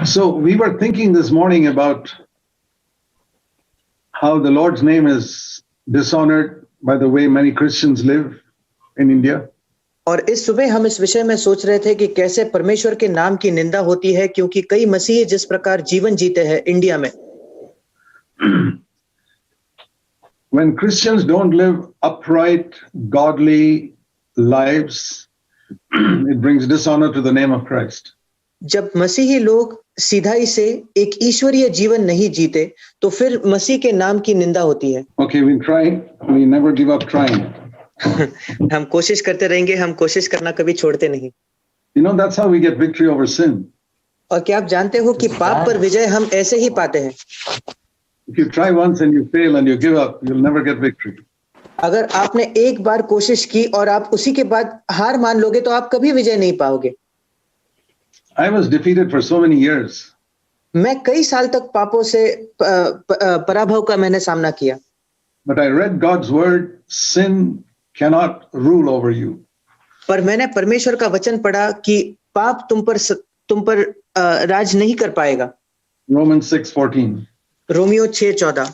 So we were thinking this morning about how the Lord's name is dishonored by the way many Christians live in India. और इस सुबह हम इस विषय में सोच रहे थे कि कैसे परमेश्वर के नाम की निंदा होती है, क्योंकि कई मसीही जिस प्रकार जीवन जीते हैं इंडिया में। When Christians don't live upright, godly lives, it brings dishonor to the name of Christ. जब मसीही लोग सीधाई से एक ईश्वरीय जीवन नहीं जीते, तो फिर मसीह के नाम की निंदा होती है। Okay, we try, we never give up trying. हम कोशिश करते रहेंगे, हम कोशिश करना कभी छोड़ते नहीं। You know, that's how we get victory over sin. और क्या आप जानते हो कि पाप पर विजय हम ऐसे ही पाते हैं। If you try once and you fail and you give up, you'll never get victory. अगर आपने एक बार कोशिश की और आप उसी के बाद हार मान लोगे, तो आप कभी विजय नहीं पाओगे। I was defeated for so many years. मैं कई साल तक पापों से पराभव का मैंने सामना किया। But I read God's word, sin cannot rule over you. पर मैंने परमेश्वर का वचन पढ़ा कि पाप तुम पर राज नहीं कर पाएगा। Romans 6:14. Romeo 6:14।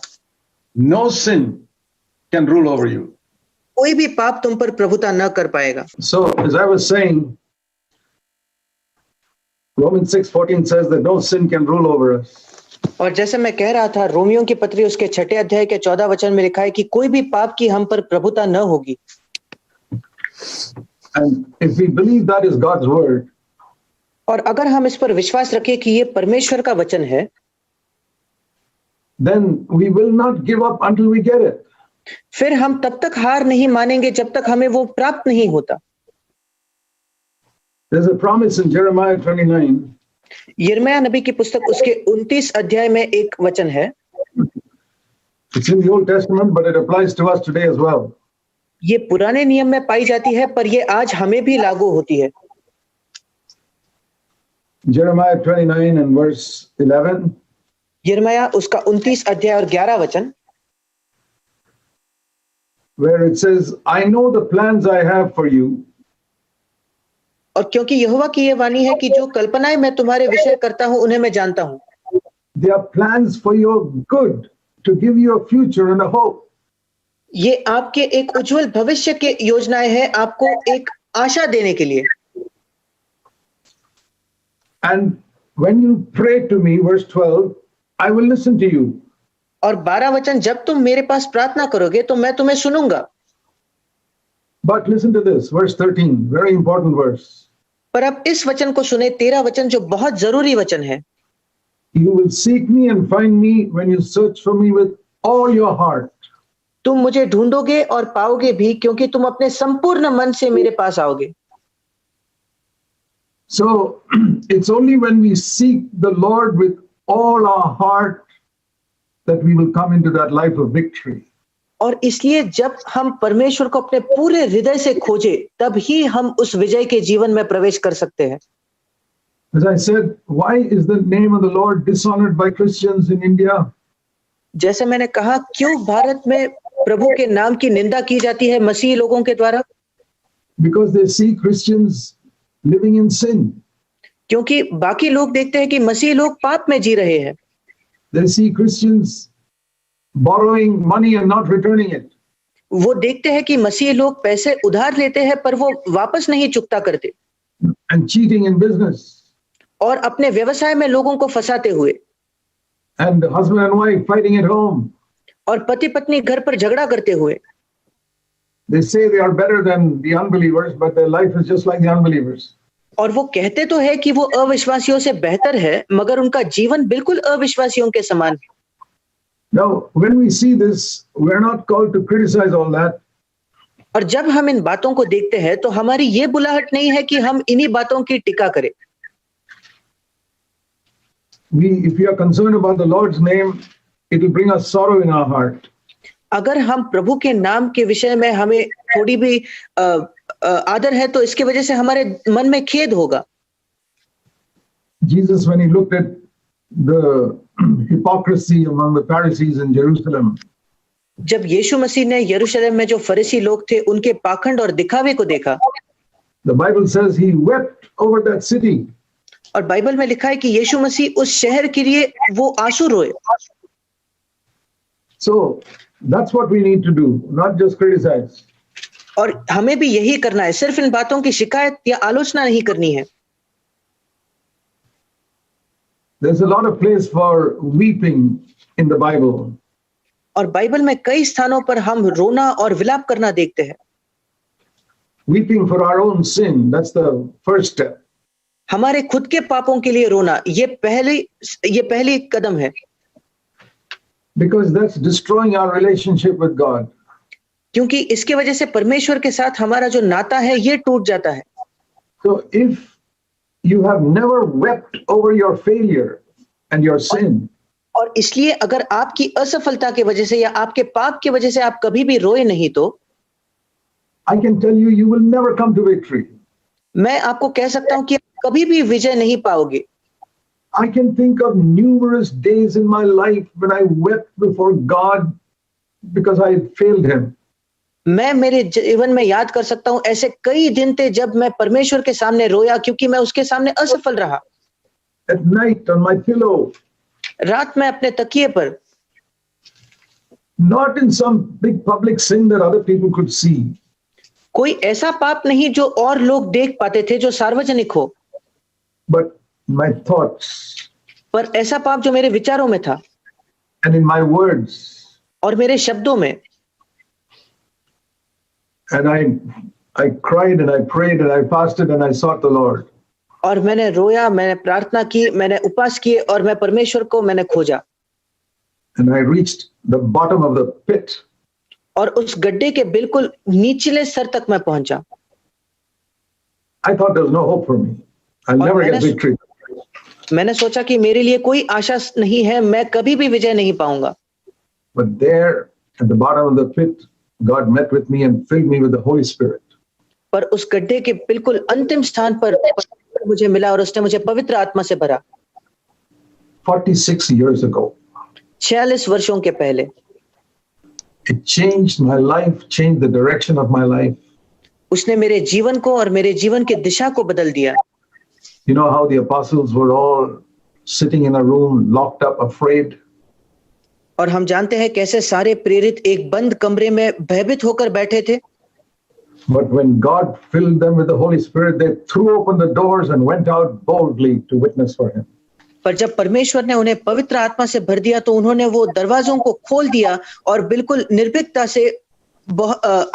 No sin can rule over you. कोई भी पाप तुम पर प्रभुता न कर पाएगा। So, as I was saying, Romans 6:14 says that no sin can rule over us. और जैसे मैं कह रहा था, रोमियो की पत्री उसके 6 अध्याय के 14 वचन में लिखा है कि कोई भी पाप की हम पर प्रभुता न होगी। And if we believe that is God's word, और अगर हम इस पर विश्वास रखें कि ये परमेश्वर का वचन है, then we will not give up until we get it. फिर हम तब तक हार नहीं मानेंगे जब तक हमें वो प्राप्त नहीं होता। There's a promise in Jeremiah 29. यिर्मयाह नबी की पुस्तक उसके 29 अध्याय में एक वचन है। It's in the Old Testament, but it applies to us today as well. ये पुराने नियम में पाई जाती है, पर ये आज हमें भी लागू होती है। Jeremiah 29 and verse 11. यिर्मयाह उसका 29 अध्याय और 11 वचन, where it says, I know the plans I have for you. और क्योंकि यहोवा की ये वाणी है कि जो कल्पनाएं मैं तुम्हारे विषय करता हूं उन्हें मैं जानता हूं। They are plans for your good, to give you a future and a hope. ये आपके एक उज्जवल भविष्य के योजनाएं हैं, आपको एक आशा देने के लिए। And when you pray to me, verse 12, I will listen to you. और 12 वचन, जब तुम मेरे पास प्रार्थना करोगे तो मैं तुम्हें सुनूंगा। But listen to this, verse 13, very important verse. पर अब इस वचन को सुने, 13 वचन जो बहुत जरूरी वचन है। You will seek me and find me when you search for me with all your heart. तुम मुझे ढूंढोगे और पाओगे भी, क्योंकि तुम अपने संपूर्ण मन से मेरे पास आओगे। So it's only when we seek the Lord with all our heart that we will come into that life of victory. और इसलिए जब हम परमेश्वर को अपने पूरे हृदय से खोजे, तब ही हम उस विजय के जीवन में प्रवेश कर सकते हैं। As I said, why is the name of the Lord dishonored by Christians in India? जैसे मैंने कहा, क्यों भारत में प्रभु के नाम की निंदा की जाती है मसीही लोगों के द्वारा? Because they see Christians living in sin. क्योंकि बाकी लोग देखते हैं कि मसीही लोग पाप में जी रहे हैं। They see Christians borrowing money and not returning it. वो देखते हैं कि मसीही लोग पैसे उधार लेते हैं पर वो वापस नहीं चुकता करते। And cheating in business. और अपने व्यवसाय में लोगों को फंसाते हुए। And husband and wife fighting at home. और पति पत्नी घर पर झगड़ा करते हुए। They say they are better than the unbelievers, but their life is just like the unbelievers. और वो कहते तो है कि वो अविश्वासियों से बेहतर है, मगर उनका जीवन बिल्कुल अविश्वासियों के समान है। Now, when we see this, we are not called to criticize all that. और जब हम इन बातों को देखते हैं तो हमारी ये बुलाहट नहीं है कि हम इन्हीं बातों की टीका करें। If we are concerned about the Lord's name, it will bring us sorrow in our heart. अगर हम प्रभु के नाम के विषय में हमें थोड़ी भी आदर है, तो इसकी वजह से हमारे मन में खेद होगा। Jesus, when he looked at the hypocrisy among the Pharisees in Jerusalem, जब यीशु मसीह ने यरूशलेम में जो फरीसी लोग थे उनके पाखंड और दिखावे को देखा, the Bible says he wept over that city. और बाइबल में लिखा है कि यीशु मसीह उस शहर के लिए वो आंसू रोए। So that's what we need to do, not just criticize. और हमें भी यही करना है, सिर्फ इन बातों की शिकायत या आलोचना नहीं करनी है। There's a lot of place for weeping in the Bible. और बाइबल में कई स्थानों पर हम रोना और विलाप करना देखते हैं। Weeping for our own sin, that's the first step. हमारे खुद के पापों के लिए रोना, ये पहली कदम है। Because that's destroying our relationship with God. क्योंकि इसके वजह से परमेश्वर के साथ हमारा जो नाता है ये टूट जाता है। So if you have never wept over your failure and your sin, और इसलिए अगर आपकी असफलता की वजह से या आपके पाप की वजह से आप कभी भी रोए नहीं, तो I can tell you, you will never come to victory. मैं आपको कह सकता हूं कि आप कभी भी विजय नहीं पाओगे। I can think of numerous days in my life when I wept before God because I had failed Him. मैं मेरे जीवन में याद कर सकता हूं ऐसे कई दिन थे जब मैं परमेश्वर के सामने रोया क्योंकि मैं उसके सामने असफल रहा। At night on my pillow, रात में अपने तकिए पर, not in some big public sin that other people could see, कोई ऐसा पाप नहीं जो और लोग देख पाते थे, जो सार्वजनिक हो, but my thoughts पर ऐसा पाप जो मेरे विचारों में था and in my words. और मेरे शब्दों में। And I cried and I prayed and I fasted and I sought the Lord. और मैंने रोया, मैंने प्रार्थना की, मैंने उपवास किए और मैं परमेश्वर को मैंने खोजा। And I reached the bottom of the pit. और उस गड्ढे के बिल्कुल निचले स्तर तक मैं पहुंचा। I thought there was no hope for me. I'll never get victory. मैंने सोचा कि मेरे लिए कोई आशा नहीं है, मैं कभी भी विजय नहीं पाऊंगा। But there at the bottom of the pit, God met with me and filled me with the Holy Spirit. पर उस गड्ढे के बिल्कुल अंतिम स्थान पर मुझे मिला और उसने मुझे पवित्र आत्मा से भरा। 46 years ago. 46 वर्षों के पहले। It changed my life, changed the direction of my life. उसने मेरे जीवन को और मेरे जीवन की दिशा को बदल दिया। You know how the apostles were all sitting in a room, locked up, afraid. और हम जानते हैं कैसे सारे प्रेरित एक बंद कमरे में भयभीत होकर बैठे थे। But when God filled them with the Holy Spirit, they threw open the doors and went out boldly to witness for Him. पर जब परमेश्वर ने उन्हें पवित्र आत्मा से भर दिया तो उन्होंने वो दरवाजों को खोल दिया और बिल्कुल निर्भीकता से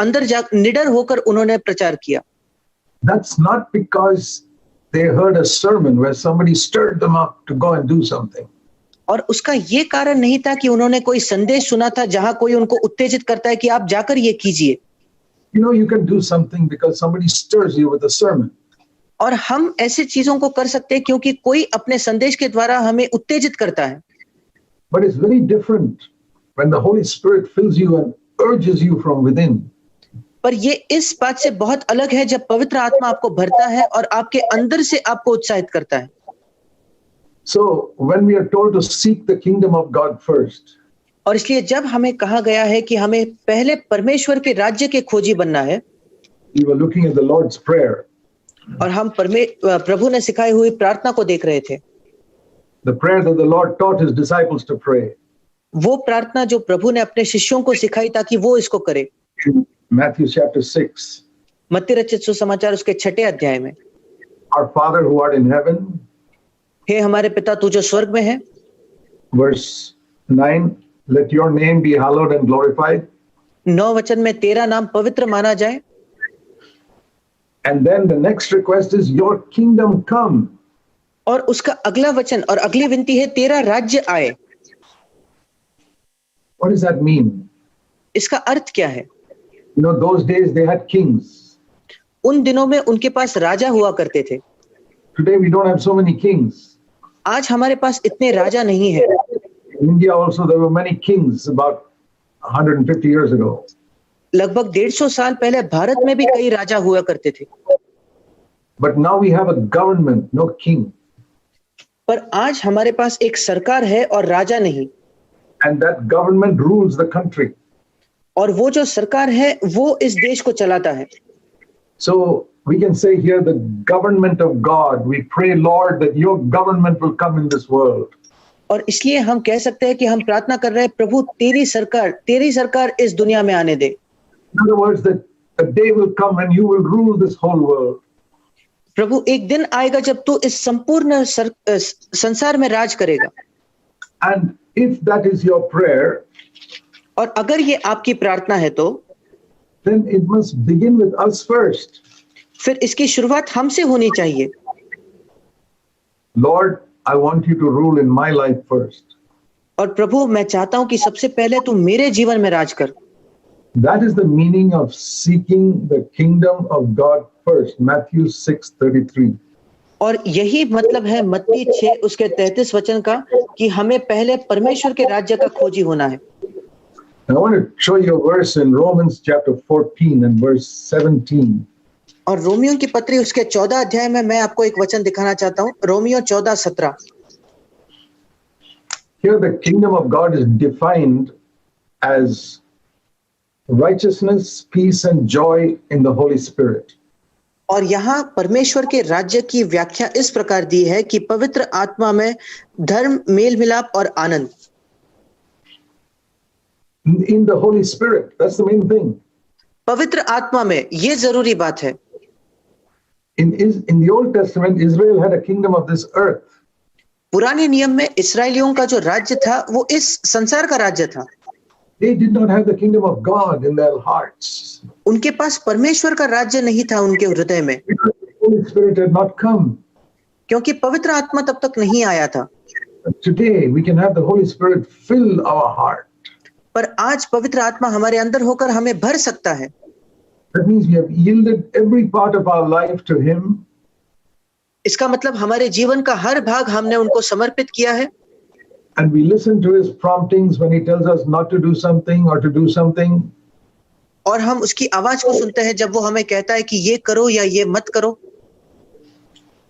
अंदर जा निडर होकर उन्होंने प्रचार किया। That's not because they heard a sermon where somebody stirred them up to go and do something. और उसका ये कारण नहीं था कि उन्होंने कोई संदेश सुना था जहां कोई उनको उत्तेजित करता है कि आप जाकर ये कीजिए। You know, you can do something because somebody stirs you with a sermon. और हम ऐसे चीजों को कर सकते हैं क्योंकि कोई अपने संदेश के द्वारा हमें उत्तेजित करता है। But it's very different when the Holy Spirit fills you and urges you from within. पर ये इस बात से बहुत अलग है जब पवित्र आत्मा आपको भरता है और आपके अंदर से आपको उत्साहित करता है। So when we are told to seek the kingdom of God first, और इसलिए जब हमें कहा गया है कि हमें पहले परमेश्वर के राज्य के खोजी बनना है, we were looking at the Lord's Prayer. और हम प्रभु ने सिखाई हुई प्रार्थना को देख रहे थे। The prayer that the Lord taught His disciples to pray. वो प्रार्थना जो प्रभु ने अपने शिष्यों को सिखाई ताकि वो इसको करे। Matthew chapter 6. मत्ती रचित सुसमाचार उसके 6 अध्याय में, Our Father who art in heaven. हे हमारे पिता तू जो स्वर्ग में है। Verse 9. Let your name be hallowed and glorified. 9 वचन में तेरा नाम पवित्र माना जाए। And then the next request is your kingdom come. और उसका अगला वचन और अगली विनती है तेरा राज्य आए। What does that mean? इसका अर्थ क्या है? You know, those days they had kings. उन दिनों में उनके पास राजा हुआ करते थे। Today we don't have so many kings. आज हमारे पास इतने राजा नहीं है। In India also there were many kings about 150 years ago. लगभग 150 साल पहले भारत में भी कई राजा हुआ करते थे। But now we have a government, no king. पर आज हमारे पास एक सरकार है और राजा नहीं। And that government rules the country. और वो जो सरकार है वो इस देश को चलाता है। So We can say here the government of God. We pray, Lord, that your government will come in this world. और इसलिए हम कह सकते हैं कि हम प्रार्थना कर रहे हैं, प्रभु तेरी सरकार इस दुनिया में आने दे। In other words, that a day will come and you will rule this whole world. प्रभु एक दिन आएगा जब तू इस संपूर्ण संसार में राज करेगा। And if that is your prayer, और अगर ये आपकी प्रार्थना है तो then it must begin with us first. फिर इसकी शुरुआत हमसे होनी चाहिए। Lord, I want you to rule in my life first. और प्रभु मैं चाहता हूं कि सबसे पहले तू मेरे जीवन में राज कर। That is the meaning of seeking the kingdom of God first. Matthew 6:33. और यही मतलब है मत्ती 6 उसके 33 वचन का कि हमें पहले परमेश्वर के राज्य का खोजी होना है। I want to show you a verse in Romans chapter 14 and verse 17. और रोमियो की पत्री उसके 14 अध्याय में मैं आपको एक वचन दिखाना चाहता हूं, Romeo 14:17। Here the kingdom of God is defined as righteousness, peace and joy in the Holy Spirit. और यहाँ परमेश्वर के राज्य की व्याख्या इस प्रकार दी है कि पवित्र आत्मा में धर्म, मेल मिलाप और आनंद। In the Holy Spirit, that's the main thing. पवित्र आत्मा में ये जरूरी बात है। In the Old Testament, Israel had a kingdom of this earth. पुराने नियम में इस्राएलियों का जो राज्य था वो इस संसार का राज्य था। They did not have the kingdom of God in their hearts. उनके पास परमेश्वर का राज्य नहीं था उनके हृदय में, Because the Holy Spirit had not come. क्योंकि पवित्र आत्मा तब तक नहीं आया था। But today we can have the Holy Spirit fill our heart. पर आज पवित्र आत्मा हमारे अंदर होकर हमें भर सकता है। That means we have yielded every part of our life to Him. इसका मतलब हमारे जीवन का हर भाग हमने उनको समर्पित किया है। And we listen to His promptings when He tells us not to do something or to do something. और हम उसकी आवाज को सुनते हैं जब वो हमें कहता है कि ये करो या ये मत करो।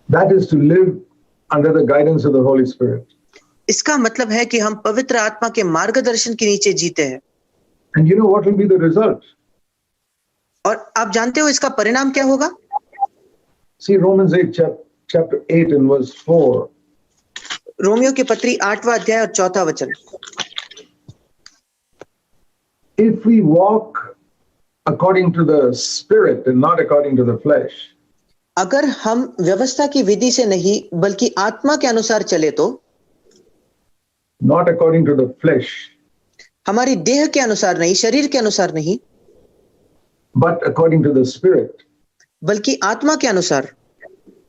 That is to live under the guidance of the Holy Spirit. इसका मतलब है कि हम पवित्र आत्मा के मार्गदर्शन के नीचे जीते हैं। And you know what will be the result? और आप जानते हो इसका परिणाम क्या होगा? See Romans 8 chapter 8 and verse 4. Romeo की पत्री 8वां अध्याय और 4था वचन। If we walk according to the Spirit and not according to the flesh, अगर हम व्यवस्था की विधि से नहीं बल्कि आत्मा के अनुसार चले तो, not according to the flesh, हमारी देह के अनुसार नहीं, शरीर के अनुसार नहीं, but according to the Spirit, बल्कि आत्मा के अनुसार,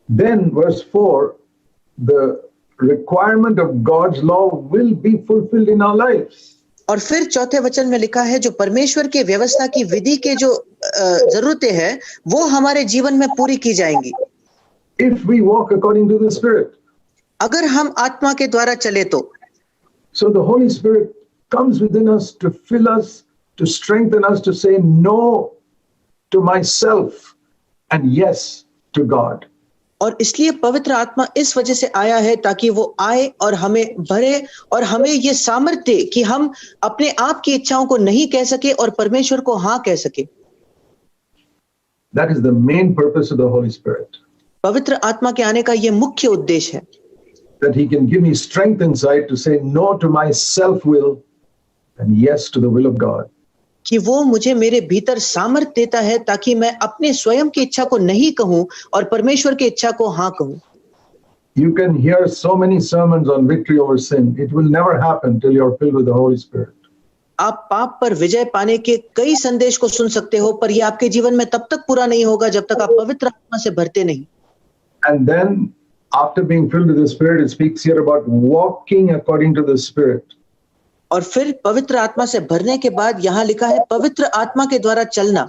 then verse 4, the requirement of God's law will be fulfilled in our lives. और फिर चौथे वचन में लिखा है जो परमेश्वर के व्यवस्था की विधि के जो जरूरतें हैं वो हमारे जीवन में पूरी की जाएंगी। If we walk according to the Spirit. अगर हम आत्मा के द्वारा चले तो। So the Holy Spirit comes within us to fill us, to strengthen us, to say no to myself and yes to God. और इसलिए पवित्र आत्मा इस वजह से आया है ताकि वो आए और हमें भरे और हमें ये सामर्थ्य दे कि हम अपने आप की इच्छाओं को नहीं कह सके और परमेश्वर को हाँ कह सके। That is the main purpose of the Holy Spirit. पवित्र आत्मा के आने का ये मुख्य उद्देश्य है। That He can give me strength inside to say no to my self-will and yes to the will of God. कि वो मुझे मेरे भीतर सामर्थ्य देता है ताकि मैं अपने स्वयं की इच्छा को नहीं कहूं और परमेश्वर की इच्छा को हाँ कहूं। You can hear so many sermons on victory over sin. It will never happen till you are filled with the Holy Spirit. आप पाप पर विजय पाने के कई संदेश को सुन सकते हो पर ये आपके जीवन में तब तक पूरा नहीं होगा जब तक आप पवित्र आत्मा से भरते नहीं। And then after being filled with the Spirit, it speaks here about walking according to the Spirit. और फिर पवित्र आत्मा से भरने के बाद यहाँ लिखा है पवित्र आत्मा के द्वारा चलना।